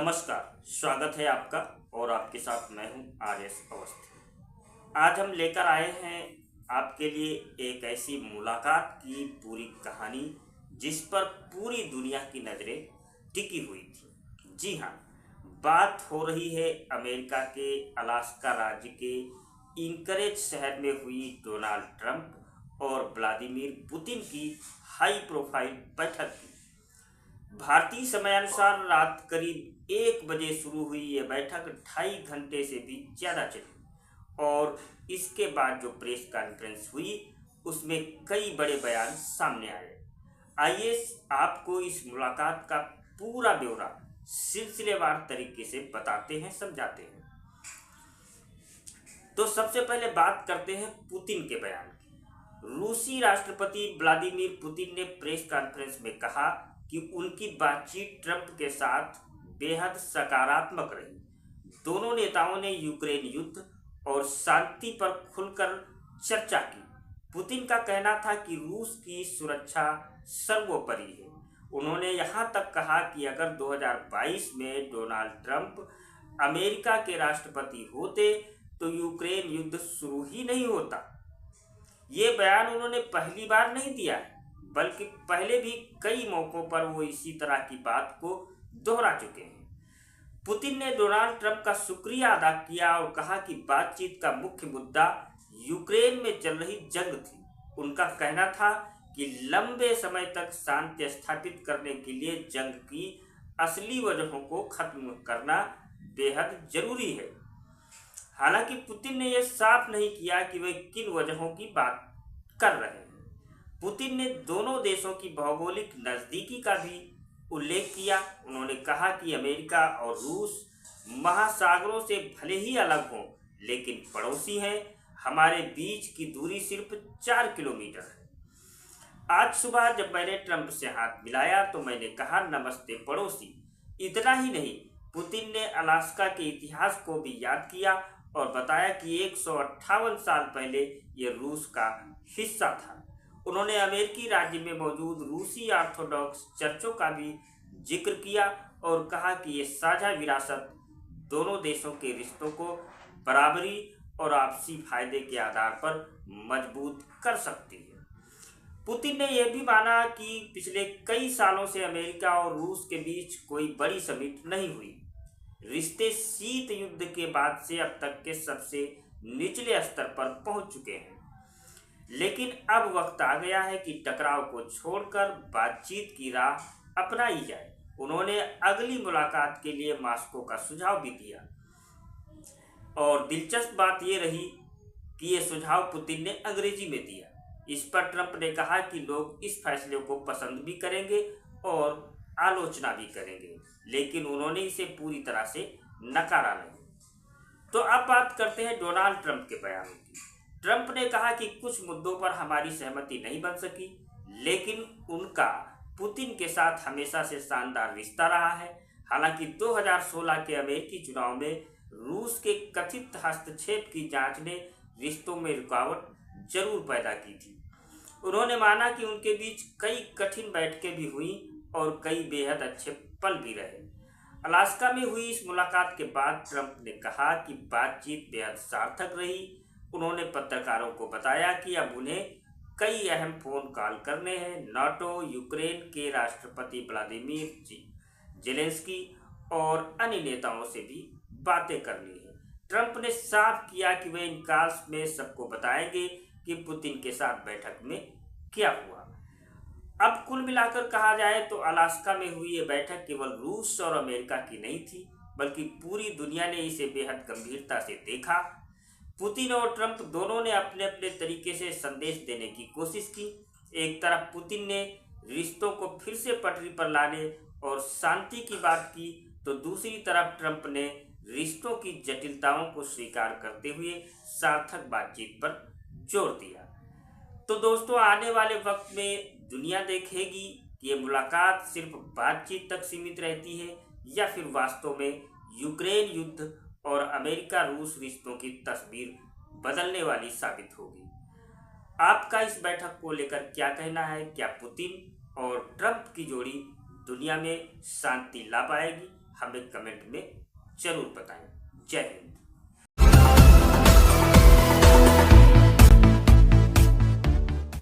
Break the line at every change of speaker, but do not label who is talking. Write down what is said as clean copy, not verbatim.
नमस्कार। स्वागत है आपका और आपके साथ मैं हूं आर.एस. अवस्थी। आज हम लेकर आए हैं आपके लिए एक ऐसी मुलाकात की पूरी कहानी जिस पर पूरी दुनिया की नज़रें टिकी हुई थी। जी हाँ, बात हो रही है अमेरिका के अलास्का राज्य के एंकरेज शहर में हुई डोनाल्ड ट्रंप और व्लादिमीर पुतिन की हाई प्रोफाइल बैठक की। भारतीय समयानुसार रात करीब 1 बजे शुरू हुई यह बैठक 2.5 घंटे से भी ज़्यादा चली और इसके बाद जो प्रेस कॉन्फ्रेंस हुई उसमें कई बड़े बयान सामने आए। आइए आपको इस मुलाकात का पूरा ब्यौरा सिलसिलेवार तरीके से बताते हैं, समझाते हैं। तो सबसे पहले बात करते हैं पुतिन के बयान की। रूसी राष्ट्रपति व्लादिमीर पुतिन ने प्रेस कॉन्फ्रेंस में कहा कि उनकी बातचीत ट्रंप के साथ बेहद सकारात्मक रही। दोनों नेताओं ने यूक्रेन युद्ध और शांति पर खुलकर चर्चा की। पुतिन का कहना था कि रूस की सुरक्षा सर्वोपरि है। उन्होंने यहां तक कहा कि अगर 2022 में डोनाल्ड ट्रंप अमेरिका के राष्ट्रपति होते तो यूक्रेन युद्ध शुरू ही नहीं होता। ये बयान उन्होंने पहली बार नहीं दिया है, बल्कि पहले भी कई मौकों पर वो इसी तरह की बात को दोहरा चुके हैं। पुतिन ने डोनाल्ड ट्रंप का शुक्रिया अदा किया और कहा कि बातचीत का मुख्य मुद्दा यूक्रेन में चल रही जंग थी। उनका कहना था कि लंबे समय तक शांति स्थापित करने के लिए जंग की असली वजहों को खत्म करना बेहद जरूरी है। हालांकि पुतिन ने यह साफ नहीं किया कि वे किन वजहों की बात कर रहे हैं। पुतिन ने दोनों देशों की भौगोलिक नज़दीकी का भी उल्लेख किया। उन्होंने कहा कि अमेरिका और रूस महासागरों से भले ही अलग हों, लेकिन पड़ोसी हैं। हमारे बीच की दूरी सिर्फ 4 किलोमीटर है। आज सुबह जब मैंने ट्रंप से हाथ मिलाया तो मैंने कहा, नमस्ते पड़ोसी। इतना ही नहीं, पुतिन ने अलास्का के इतिहास को भी याद किया और बताया कि 158 साल पहले यह रूस का हिस्सा था। उन्होंने अमेरिकी राज्य में मौजूद रूसी ऑर्थोडॉक्स चर्चों का भी जिक्र किया और कहा कि ये साझा विरासत दोनों देशों के रिश्तों को बराबरी और आपसी फायदे के आधार पर मजबूत कर सकती है। पुतिन ने यह भी माना कि पिछले कई सालों से अमेरिका और रूस के बीच कोई बड़ी समिट नहीं हुई। रिश्ते शीत युद्ध के बाद से अब तक के सबसे निचले स्तर पर पहुंच चुके हैं। लेकिन अब वक्त आ गया है कि टकराव को छोड़कर बातचीत की राह अपनाई जाए। उन्होंने अगली मुलाकात के लिए मॉस्को का सुझाव भी दिया और दिलचस्प बात यह रही कि यह सुझाव पुतिन ने अंग्रेजी में दिया। इस पर ट्रंप ने कहा कि लोग इस फैसले को पसंद भी करेंगे और आलोचना भी करेंगे, लेकिन उन्होंने इसे पूरी तरह से नकारा नहीं। तो अब बात करते हैं डोनाल्ड ट्रंप के बयानों की। ट्रंप ने कहा कि कुछ मुद्दों पर हमारी सहमति नहीं बन सकी, लेकिन उनका पुतिन के साथ हमेशा से शानदार रिश्ता रहा है। हालांकि 2016 के अमेरिकी चुनाव में रूस के कथित हस्तक्षेप की जांच ने रिश्तों में रुकावट जरूर पैदा की थी। उन्होंने माना कि उनके बीच कई कठिन बैठकें भी हुई और कई बेहद अच्छे पल भी रहे। अलास्का में हुई इस मुलाकात के बाद ट्रंप ने कहा कि बातचीत बेहद सार्थक रही। उन्होंने पत्रकारों को बताया कि अब उन्हें कई अहम फोन कॉल करने हैं। नाटो, यूक्रेन के राष्ट्रपति व्लादिमीर जेलेंस्की और अन्य नेताओं से भी बातें करनी है। ट्रंप ने साफ किया कि वे इन कॉल्स में सबको बताएंगे कि पुतिन के साथ बैठक में क्या हुआ। अब कुल मिलाकर कहा जाए तो अलास्का में हुई ये बैठक केवल रूस और अमेरिका की नहीं थी, बल्कि पूरी दुनिया ने इसे बेहद गंभीरता से देखा। पुतिन और ट्रंप दोनों ने अपने अपने तरीके से संदेश देने की कोशिश की। एक तरफ पुतिन ने रिश्तों को फिर से पटरी पर लाने और शांति की बात की, तो दूसरी तरफ ट्रंप ने रिश्तों की जटिलताओं को स्वीकार करते हुए सार्थक बातचीत पर जोर दिया। तो दोस्तों, आने वाले वक्त में दुनिया देखेगी कि ये मुलाकात सिर्फ बातचीत तक सीमित रहती है या फिर वास्तव में यूक्रेन युद्ध और अमेरिका रूस रिश्तों की तस्वीर बदलने वाली साबित होगी। आपका इस बैठक को लेकर क्या कहना है? क्या पुतिन और ट्रंप की जोड़ी दुनिया में शांति ला पाएगी? हमें कमेंट में जरूर बताएं। जय हिंद।